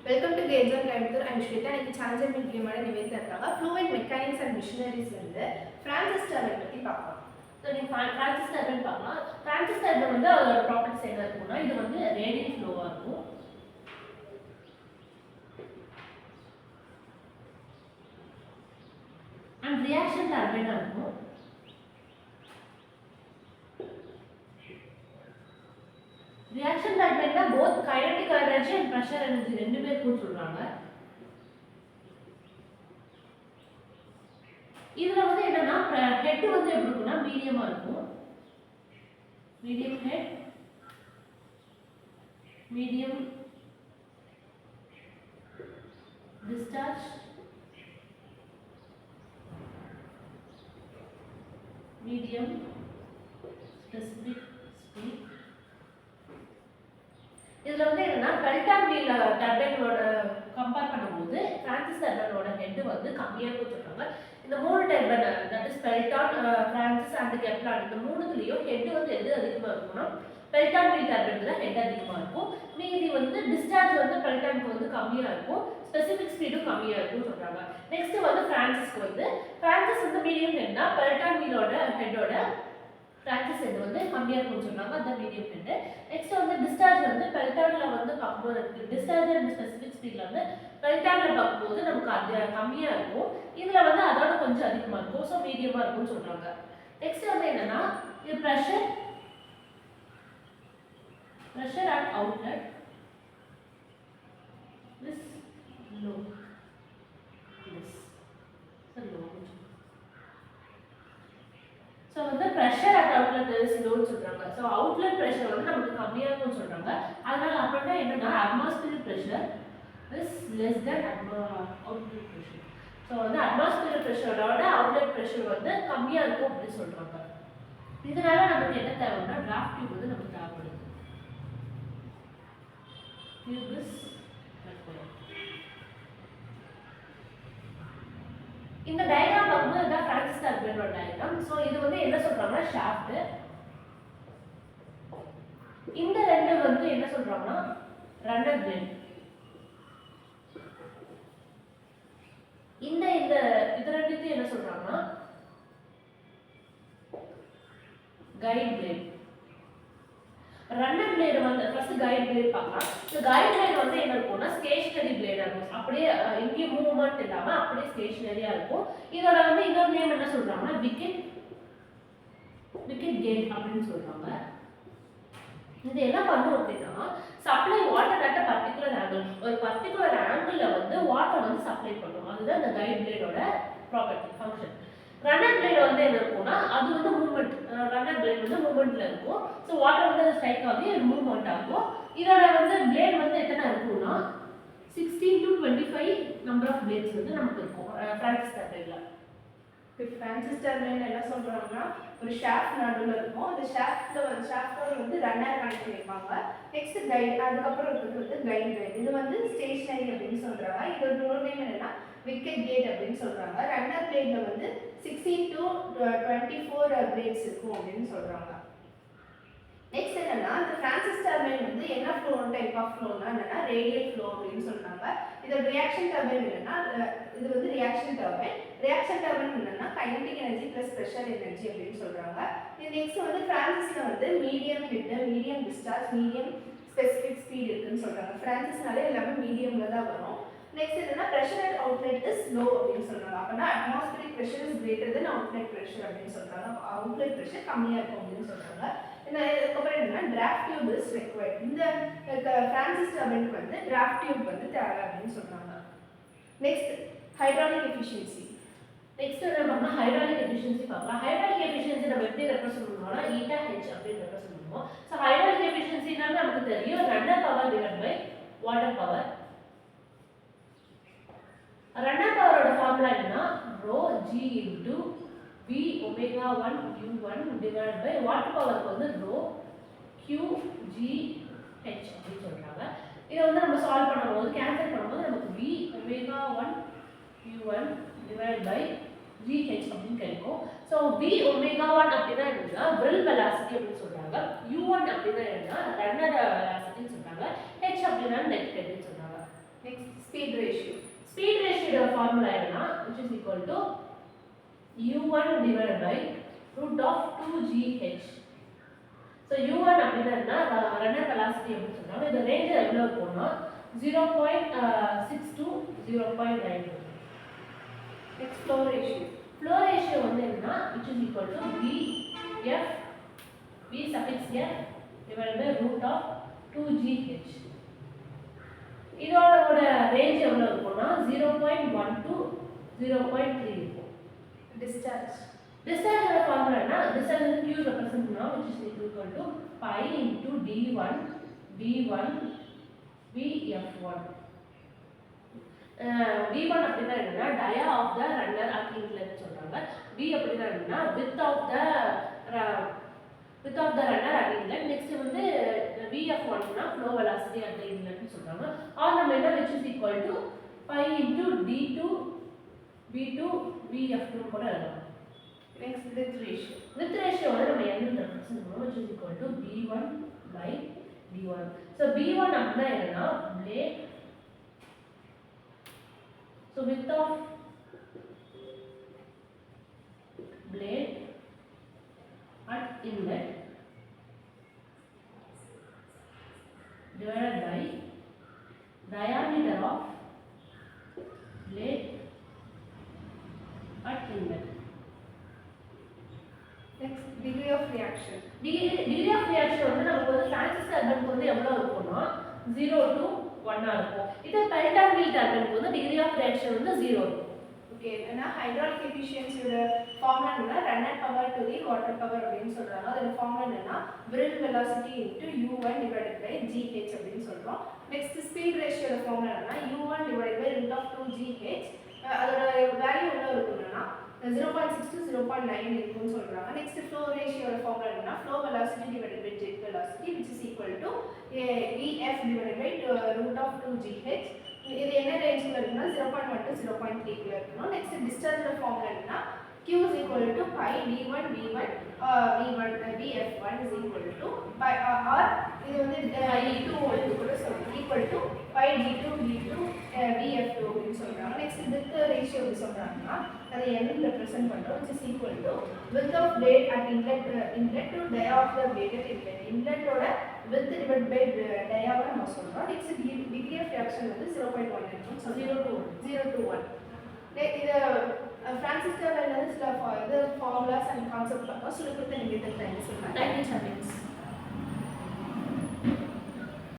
Welcome to கேஜன் Coimbatore. And Swetha. இன்னைக்கு challenger மீடியமோட நிவேதிதா இருக்காங்க. ஃப்ளூவெண்ட் மெக்கானிக்ஸ் அண்ட் மிஷினரிஸ்லேருந்து ஃப்ரான்சிஸ் டர்பைன் பற்றி பார்க்கலாம். ஸோ நீங்கள் ஃப்ரான்சிஸ் டர்பைன் பார்க்கலாம். ஃப்ரான்சிஸ் டர்பைன் வந்து அதோட ப்ராப்பர்ட்டிஸ் என்ன இருக்குன்னா, இது வந்து ரேடியல் ஃப்ளோவாக இருக்கும். அண்ட் ரியாக்ஷன் டர்பைனாக இருக்கும். ரியாக்ஷன் டர்பைன்னா both kinetic energy and pressure energy ரெண்டுமே இருக்குன்னு சொல்றாங்க. இதுல வந்து என்னன்னா ஹெட் வந்து எப்படி இருக்கும்னா மீடியமா இருக்கும். Medium head, medium discharge, medium specific speed. இதுல வந்து என்னன்னா பெல்டான் வீல் டர்பைனோட கம்பேர் பண்ணும்போது ஃப்ரான்சிஸ் டர்பைனோட ஹெட் வந்து கம்மியாக கொடுத்துருக்காங்க. இந்த மூணு turbine, that is Pelton, Francis and Kaplan, இந்த மூணுத்துலேயும் ஹெட் வந்து எது அதிகமாக இருக்கும்னா பெல்டான் வீல் டர்பைன்ல ஹெட் அதிகமாக இருக்கும். மீதி வந்து டிஸ்சார்ஜ் வந்து பெல்டானுக்கு வந்து கம்மியாக இருக்கும், ஸ்பெசிபிக் ஸ்பீடும் கம்மியாக இருக்கும்னு சொல்றாங்க. நெக்ஸ்ட் வந்து ஃப்ரான்சிஸ்க்கு வந்து மீடியம் ஹெட்னா பெல்டான் வீலோட ஹெட்டோட ஃப்ரான்சிஸ் ஹெட் வந்து கம்மியாக இருக்கும்னு சொன்னாங்க. அந்த மீடியம் ஹெட். நெக்ஸ்ட் வந்து டிஸ்சார்ஜ் வந்து பெல்டான்ல வந்து பார்க்கும்போது டிஸ்சார்ஜ் அண்ட் ஸ்பெசிபிக் ஸ்பீட்ல வந்து பெல்டான்ல பார்க்கும்போது நமக்கு அது கம்மியாக இருக்கும், இதில் வந்து அதோட கொஞ்சம் அதிகமாக இருக்கும். ஸோ மீடியமாக இருக்கும்னு சொல்றாங்க. நெக்ஸ்ட் வந்து என்னன்னா இது pressure at outlet is low. So வந்து ப்ரெஷர் அட் அவுட்லெட் இஸ் லோன்னு சொல்றாங்க. ஸோ அவுட்லெட் ப்ரெஷர் வந்து நமக்கு கம்மியாக இருக்கும்னு சொல்றாங்க. அதனால அப்படின்னா என்னன்னா atmosphere pressure is less than outlet pressure. So வந்து அட்மாஸ்பியர் ப்ரெஷரோட அவுட்லெட் ப்ரெஷர் வந்து கம்மியாக இருக்கும் அப்படின்னு சொல்றாங்க. இதனால நமக்கு என்ன தேவைன்னா டிராஃப்ட் டியூப் வந்து நமக்கு தேவைப்படுது. டியூப் இஸ் இந்த டயக்ராம் பார்க்கும்போது இதான் ஃப்ரான்சிஸ் டர்பைனோட டயக்ராம். ஸோ இது வந்து என்ன சொல்றாங்கன்னா ஷாஃப்ட். இந்த ரெண்டு வந்து என்ன சொல்றாங்கன்னா ரன்னர் பிளேட். இந்த இந்த இது ரெண்டுத்தையும் என்ன சொல்றாங்கன்னா கைட் பிளேட். ரன்னர் பிளேட் வந்து ஃபர்ஸ்ட் கைட் பிளேட் பார்க்கலாம். இந்த கைட் பிளேட் வந்து என்ன இருக்கும்னா ஸ்டேஷனரி பிளேடா இருக்கும். அப்படியே எங்கேயும் மூவ்மெண்ட் இல்லாம அப்படியே ஸ்டேஷனரியா இருக்கும். இதோட வந்து இன்னொரு நேம் என்ன சொல்றாங்கன்னா விக்கெட் கேட் அப்படின்னு சொல்றாங்க. இது என்ன பண்ணும் அப்படின்னா supply water at particular angle. ஒரு பர்டிகுலர் ஆங்கிள் வந்து வாட்டர் வந்து சப்ளை பண்ணும். அதுதான் இந்த கைட் பிளேடோட ப்ராப்பர்ட்டி ஃபங்க்ஷன். ரன்னர் பிளேட் வந்து என்ன இருக்கும்னா அது வந்து மூவ்மெண்ட். ரன்னர் பிளேட் வந்து மூவ்மெண்ட்ல இருக்கும். ஸோ வாட்டர் வந்து ஸ்ட்ரைக் ஆகி மூவ்மெண்ட் ஆகும். இதோட வந்து பிளேட் வந்து எத்தனை இருக்கும்னா 16 to 25 நம்பர் ஆஃப் பிளேட்ஸ் வந்து நமக்கு இருக்கும் ஃப்ரான்சிஸ் டர்பைன்ல. ஃப்ரான்சிஸ் டர்பைன் என்ன சொல்றாங்கன்னா ஒரு ஷாஃப்ட் நடுவில் இருக்கும். அந்த ஷாஃப்டோட வந்து ரன்னர் கனெக்ட் பண்ணிருப்பாங்க. நெக்ஸ்ட் கைட், அதுக்கப்புறம் இருக்கிறது கைட். இது வந்து ஸ்டேஷனரி அப்படின்னு சொல்றாங்க. இதோட இன்னொரு நேம் என்னன்னா விக்கெட் கேட் அப்படின்னு சொல்றாங்க. ரன்னர் பிளேட்ல வந்து 16 to 24 பிளேட்ஸ் இருக்கும் அப்படின்னு சொல்றாங்க. நெக்ஸ்ட் என்னன்னா இந்த ஃப்ரான்சிஸ் டர்பைன் வந்து என்ன ஃப்ளோ டைப் ஆஃப் ஃப்ளோனா என்னன்னா ரேடியல் ஃப்ளோ அப்படின்னு சொல்றாங்க. இதோட ரியாக்ஷன் டர்பைன் என்னன்னா இது வந்து ரியாக்ஷன் டர்பைன் என்னன்னா kinetic energy plus pressure energy அப்படின்னு சொல்றாங்க. இது நெக்ஸ்ட் வந்து ஃப்ரான்சிஸ்ல வந்து medium head, medium discharge, medium specific speed இருக்குன்னு சொல்றாங்க. ஃப்ரான்சிஸ்னாலே எல்லாமே மீடியம்ல தான் வரும். நெக்ஸ்ட் என்னன்னா pressure at outlet is low அப்படின்னு சொல்றாங்க. அப்படின்னா atmospheric pressure is greater than outlet pressure அப்படின்னு சொல்றாங்க. அவுட்லெட் ப்ரெஷர் கம்மியா இருக்கும் அப்படின்னு சொல்றாங்க. இதுக்கப்புறம் என்னன்னா டிராஃப்ட் டியூப் இஸ் ரெக்வயர்ட். இந்த ஃப்ரான்சிஸ் டர்பைனுக்கு வந்து டிராஃப்ட் டியூப் வந்து தேவை அப்படின்னு சொல்றாங்க. Next hydraulic efficiency. நெக்ஸ்ட் நம்ம ஹைட்ராலிக் எஃபிஷியன்சி பார்க்கலாம். ஹைட்ராலிக் எஃபிஷியன்சி நம்ம எப்படி ரெப்ரசென்ட் பண்ணுவோம்னா ஈட்டா ஹெச் அப்படின்னு ரெப்ரசென்ட் பண்ணுவோம். ஸோ ஹைட்ராலிக் எஃபிஷியன்சினால நமக்கு தெரியும் runner power divide by water power. Runner பவரோட ஃபார்முலா என்னன்னா rho g into v omega 1 u1 divided by water பவருக்கு வந்து rho q g h அப்படின்னு சொல்றாங்க. இதை வந்து நம்ம சால்வ் பண்ணும்போது கேன்சல் பண்ணும்போது நமக்கு v omega 1 u1 divided by g h அப்படின்னு கிடைக்கும். ஸோ v omega 1 அப்படின்னா என்னன்னா வில் வெலாசிட்டி அப்படின்னு சொல்றாங்க. u1 அப்படின்னா என்னன்னா ரன்னர் வெலாசிட்டின்னு சொல்றாங்க. h அப்படின்னா நெட் அப்படின்னு சொல்றாங்க. Next, speed ratio. Speed ratio formula என்னன்னா which is equal to u1 divided by root of 2gh. So u1 அப்படினா runner velocity அப்படி சொல்றாங்க. இந்த ரேஞ்ச் எவ்வளவு இருக்கும்னா 0.6 to 0.9. Next, flow ratio. Flow ratio வந்து என்னன்னா which is equal to v suffix f divided by root of 2gh. இதோட range எவ்வளவு இருக்கும்னா 0.1 to 0.3 இருக்கும். Discharge. Discharge ஓட ஃபார்முலா என்ன? discharge வந்து q ரெப்ரசன்ட் பண்ணா which is equal to pi into d1 v1 vf1. v1 அப்படினா என்னன்னா dia of the runner at inlet சொல்றாங்க. v அப்படினா என்னன்னா width of the runner at inlet. next வந்து vf1 னா flow velocity at the inlet னு சொல்றாங்க. ஆர் நம்ம என்ன which is equal to pi into d2 v2 vf2 கூட எழுதலாம். Next, width ratio. Width ratio வந்து நம்ம n ரெப்ரசன்ட் பண்ணுவோம் which is equal to b1 by d1. so b1 அப்படினா என்னன்னா blade. so width of blade at inlet divided by diameter of blade at inlet. Next, degree of reaction. degree of reaction வந்து நமக்கு வந்து transistor டர்பனுக்கு வந்து எவ்வளவு இருக்கும்னா 0 to 1 ஆ இருக்கும். இது பென்டாங்கிள் டர்பனுக்கு வந்து degree of reaction வந்து 0 இருக்கும். Okay, ஏன்னா hydraulic efficiency ஓட ஃபார்முலா என்னன்னா runner power to the water power அப்படினு சொல்றாங்க. அதோட ஃபார்முலா என்னன்னா brill velocity into u1 divided by gh அப்படினு சொல்றோம். Next, speed ratio ஓட ஃபார்முலா என்னன்னா u1 divided by root of 2gh. அதோட வேல்யூ எவ்வளவு இருக்கும்னா 0.6 to 0.9 இருக்கும்னு சொல்றாங்க. Next, flow ratio ஓட ஃபார்முலா என்னன்னா flow velocity divided by jet velocity which is equal to vf divided by root of 2gh. இது என்ன ரேஞ்ச்ல இருக்குன்னா 0.1 to 0.3 குள்ள இருக்கணும். Next, discharge ஓட ஃபார்முலா என்னன்னா q is equal to pi d1 v1 v1 vf1 is equal to pi or இது வந்து d2 வந்து கூட சொல்றோம் equal to pi d2 v2 vf2 அப்படினு சொல்றாங்க. Next, width ratio எப்படி சொல்றாங்கன்னா அதை n ரெப்ரசன்ட் பண்றோம் which is equal to width of blade at inlet to dia of the blade at inlet. inlet ஓட width divided by dia வை நம்ம சொல்றோம். Next, degree of reaction வந்து 0.1 இருக்கும். So 0 to 1. இது ஃப்ரான்சிஸ் டர்பைன்ல சில ஃபார்முலாஸ் அண்ட் கான்செப்ட் பார்த்தோம். சுருக்கத்தை நிமித்தம் டைம் சொல்லுங்க. Thank you, champions.